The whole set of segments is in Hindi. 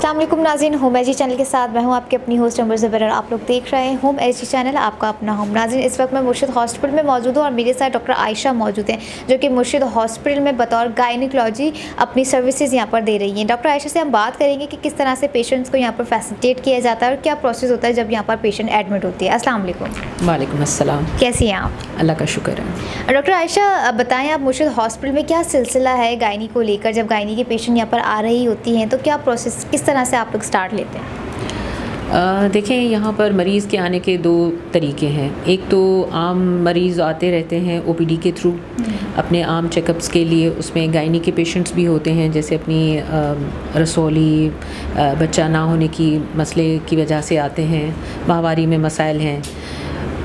अस्सलाम वालेकुम नाज़रीन, होम एजी चैनल के साथ मैं हूं आपके अपनी होस्ट अमर ज़ुबैर। आप लोग देख रहे हैं होम एजी चैनल, आपका अपना होम। नाज़रीन, इस वक्त मैं मुर्शिद हॉस्पिटल में मौजूद हूं और मेरे साथ डॉक्टर आयशा मौजूद हैं, जो कि मुर्शिद हॉस्पिटल में बतौर गायनिकोलॉजी अपनी सर्विसेज यहां पर दे रही हैं। डॉक्टर आयशा से हम बात करेंगे कि किस तरह से पेशेंट्स को यहाँ पर फैसिलिटेट किया जाता है और क्या प्रोसेस होता है जब यहाँ पर पेशेंट एडमिट होती है। अस्सलाम वालेकुम। वालेकुम अस्सलाम। कैसी हैं आप? अल्लाह का शुक्र है। डॉक्टर आयशा, बताएं आप मुर्शिद हॉस्पिटल में क्या सिलसिला है गायनी को लेकर? जब गायनी के पेशेंट यहाँ पर आ रही होती हैं तो क्या प्रोसेस, किस तरह से आप लोग स्टार्ट लेते हैं? देखें, यहाँ पर मरीज़ के आने के दो तरीके हैं। एक तो आम मरीज़ आते रहते हैं ओपीडी के थ्रू अपने आम चेकअप्स के लिए। उसमें गायनी के पेशेंट्स भी होते हैं, जैसे अपनी रसौली बच्चा ना होने की मसले की वजह से आते हैं, माहवारी में मसाइल हैं।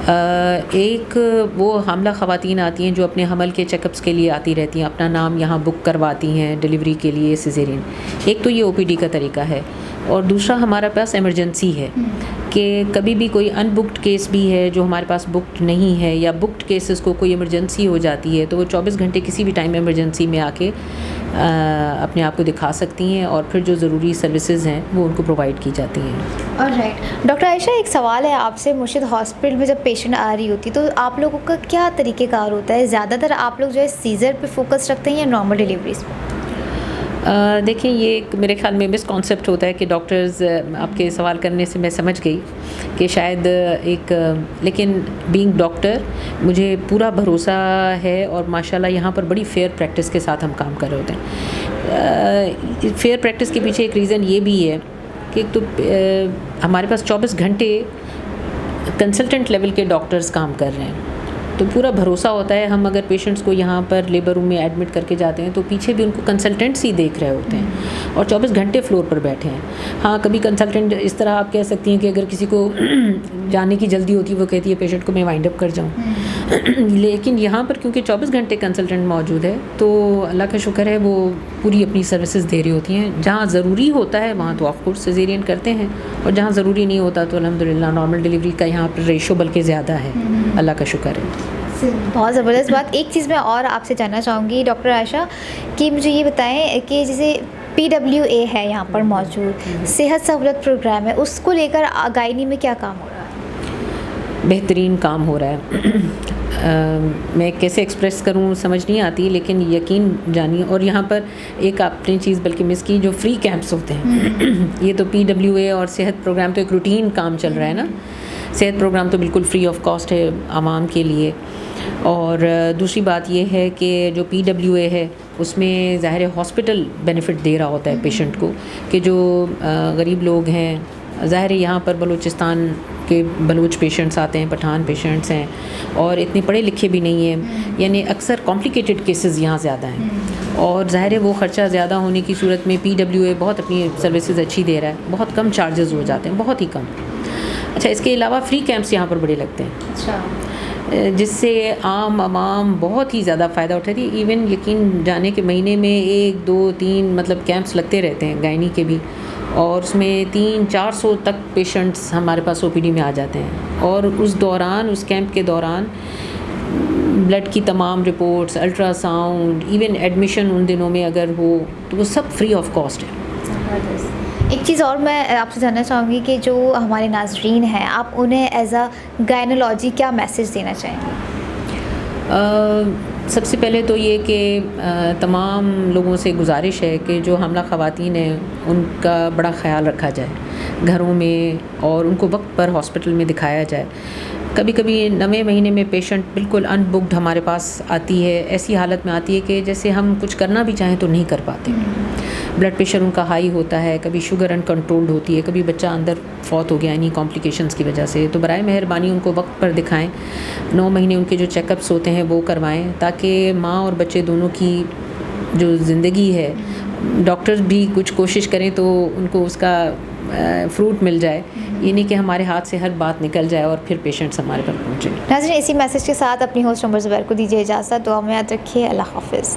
एक वो हामला ख़वातीन आती हैं जो अपने हमल के चेकअप्स के लिए आती रहती हैं, अपना नाम यहाँ बुक करवाती हैं डिलीवरी के लिए सिज़ेरियन। एक तो ये ओपीडी का तरीका है, और दूसरा हमारे पास इमरजेंसी है कि कभी भी कोई अनबुक्ड केस भी है जो हमारे पास बुक्ड नहीं है, या बुक्ड केसेस को कोई इमरजेंसी हो जाती है तो वो 24 घंटे किसी भी टाइम इमरजेंसी में आके अपने आप को दिखा सकती हैं, और फिर जो ज़रूरी सर्विसेज हैं वो उनको प्रोवाइड की जाती हैं। ऑलराइट डॉक्टर आयशा, एक सवाल है आपसे। मुर्शिद हॉस्पिटल में जब पेशेंट आ रही होती तो आप लोगों का क्या तरीक़ेकार होता है? ज़्यादातर आप लोग जो है सीज़र पे फोकस रखते हैं या नॉर्मल डिलीवरीज पे? देखिए, ये एक मेरे ख्याल में मिसकॉन्सेप्ट होता है कि डॉक्टर्स, आपके सवाल करने से मैं समझ गई कि शायद लेकिन बीइंग डॉक्टर मुझे पूरा भरोसा है, और माशाल्लाह यहाँ पर बड़ी फेयर प्रैक्टिस के साथ हम काम कर रहे होते हैं। फेयर प्रैक्टिस के पीछे एक रीज़न ये भी है कि एक तो हमारे पास 24 घंटे कंसल्टेंट लेवल के डॉक्टर्स काम कर रहे हैं, तो पूरा भरोसा होता है। हम अगर पेशेंट्स को यहाँ पर लेबर रूम में एडमिट करके जाते हैं तो पीछे भी उनको कंसल्टेंट्स ही देख रहे होते हैं, और 24 घंटे फ्लोर पर बैठे हैं। हाँ, कभी कंसल्टेंट इस तरह आप कह सकती हैं कि अगर किसी को जाने की जल्दी होती है, वो कहती है पेशेंट को मैं वाइंड अप कर जाऊँ। लेकिन यहाँ पर क्योंकि 24 घंटे कंसल्टेंट मौजूद है तो अल्लाह का शुक्र है वो पूरी अपनी सर्विसेज दे रही होती हैं। जहाँ ज़रूरी होता है वहाँ तो ऑफ कोर्स सिज़ेरियन करते हैं, और जहाँ ज़रूरी नहीं होता तो अल्हम्दुलिल्लाह नॉर्मल डिलीवरी का यहाँ पर रेशो बल्कि ज़्यादा है, अल्लाह का शुक्र है। बहुत ज़बरदस्त बात। एक चीज़ मैं और आपसे जानना चाहूँगी डॉक्टर आयशा, कि मुझे ये बताएं कि जैसे PWA है यहाँ पर मौजूद, सेहत सहूलत प्रोग्राम है, उसको लेकर गायनी में क्या काम हो रहा है? बेहतरीन काम हो रहा है। मैं कैसे एक्सप्रेस करूं समझ नहीं आती, लेकिन यकीन जानिए। और यहाँ पर एक आपने चीज़ बल्कि मिस की, जो फ्री कैंप्स होते हैं। ये तो PWA और सेहत प्रोग्राम तो एक रूटीन काम चल रहा है ना। सेहत प्रोग्राम तो बिल्कुल फ्री ऑफ कॉस्ट है आवाम के लिए। और दूसरी बात ये है कि जो PWA है उसमें ज़ाहिर हॉस्पिटल बेनिफिट दे रहा होता है पेशेंट को, कि जो गरीब लोग हैं, ज़ाहिर यहाँ पर बलूचिस्तान के बलूच पेशेंट्स आते हैं, पठान पेशेंट्स हैं, और इतने पढ़े लिखे भी नहीं हैं, यानी अक्सर कॉम्प्लिकेटेड केसेस यहाँ ज़्यादा हैं, और ज़ाहिर वो ख़र्चा ज़्यादा होने की सूरत में PWA बहुत अपनी सर्विसेज अच्छी दे रहा है, बहुत कम चार्जेस हो जाते हैं, बहुत ही कम। अच्छा, इसके अलावा फ्री कैंप्स यहाँ पर बड़े लगते हैं। अच्छा, जिससे आम आवाम बहुत ही ज़्यादा फ़ायदा उठाती है। इवन यकीन जाने के महीने में 1, 2, 3 मतलब कैंप्स लगते रहते हैं गायनी के भी, और उसमें 300-400 तक पेशेंट्स हमारे पास OPD में आ जाते हैं। और उस दौरान, उस कैंप के दौरान ब्लड की तमाम रिपोर्ट्स, अल्ट्रासाउंड, इवन एडमिशन उन दिनों में अगर हो तो वो सब फ्री ऑफ कॉस्ट है। एक चीज़ और मैं आपसे जानना चाहूँगी कि जो हमारे नाज़रीन हैं, आप उन्हें एज अ गायनोलॉजी क्या मैसेज देना चाहेंगे? सबसे पहले तो ये कि तमाम लोगों से गुजारिश है कि जो हमला ख़वातीन हैं उनका बड़ा ख्याल रखा जाए घरों में, और उनको वक्त पर हॉस्पिटल में दिखाया जाए। कभी कभी 9वें महीने में पेशेंट बिल्कुल अनबुक्ड हमारे पास आती है, ऐसी हालत में आती है कि जैसे हम कुछ करना भी चाहें तो नहीं कर पाते। ब्लड प्रेशर उनका हाई होता है, कभी शुगर अनकंट्रोल्ड होती है, कभी बच्चा अंदर फौत हो गया इन्हीं कॉम्प्लिकेशंस की वजह से। तो बराए मेहरबानी उनको वक्त पर दिखाएं, 9 महीने उनके जो चेकअप्स होते हैं वो करवाएं, ताकि माँ और बच्चे दोनों की जो ज़िंदगी है, डॉक्टर्स भी कुछ कोशिश करें तो उनको उसका फ्रूट मिल जाए। ये नहीं कि हमारे हाथ से हर बात निकल जाए और फिर पेशेंट्स हमारे पर पहुँचे। नाज़रीन, इसी मैसेज के साथ अपनी होस्ट अमर ज़ुबैर को दीजिए इजाज़त। दुआ में याद रखिए। अल्लाह हाफ़िज़।